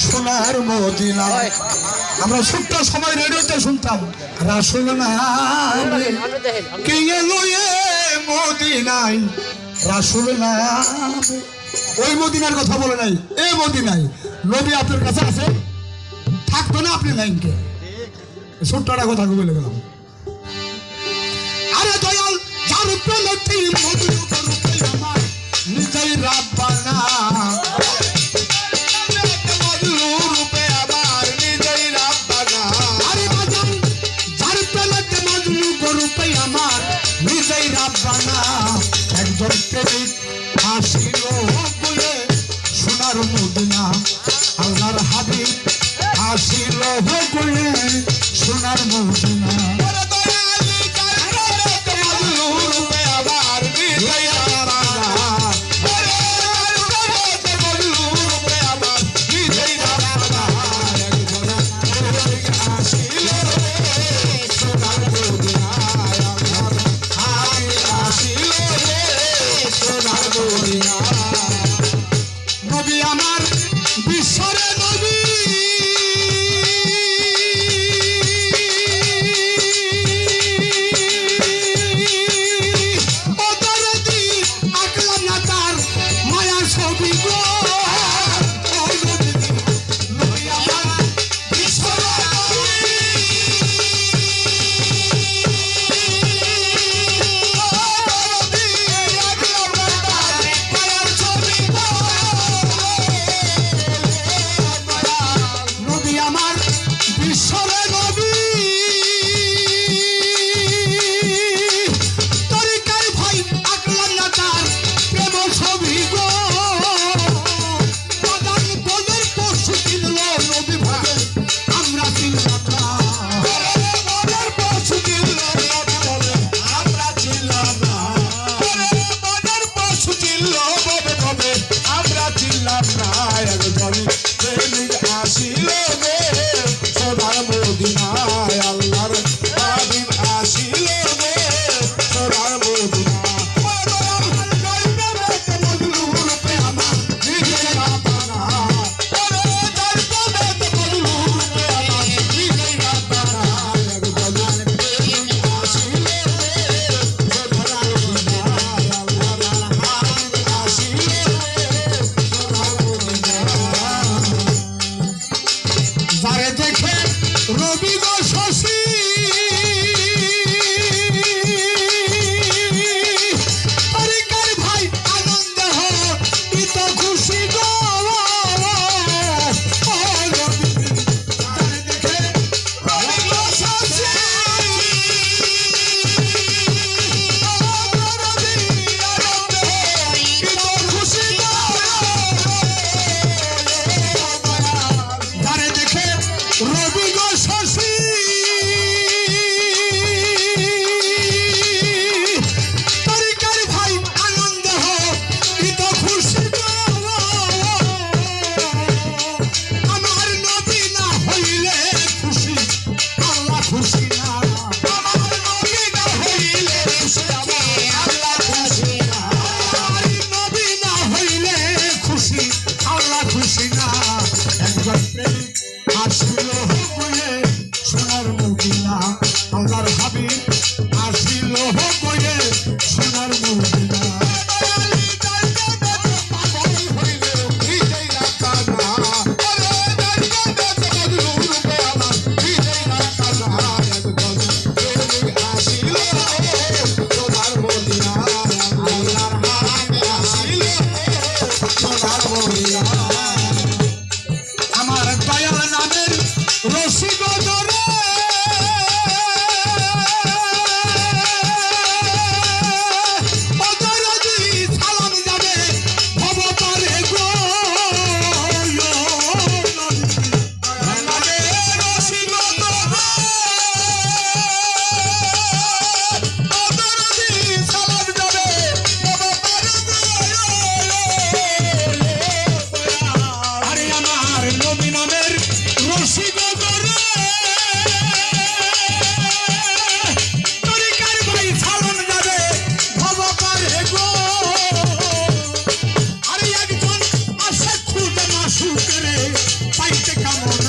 সোনার মদিনা। আমরা ছোট্ট সময় রেডিওতে শুনতাম রাসূল নামে কে এলো এ মদিনায়, রাসূল নামে। ওই মদিনার কথা বলে নাই, এ মদিনায়। নবী আপনার কাছে আছে, থাকতো না আপনি লাইনকে। ছোট্টটা কথা বলে গেলাম। আরে দয়াল যার প্রেমে মধুর রূপে আমার নিজেই রাব্বানা, একজন প্রেমিক আসিল বলে সোনার মদিনা, আল্লাহর হাবিব আসিল বলে সোনার মদিনা। নবী আমার বিশ্বরে নবী, অদরদি আকলাম না তার মায়ার ছবি গো। নবী আমার বিশ্বরে রবি গো শশী পাইতে কামনা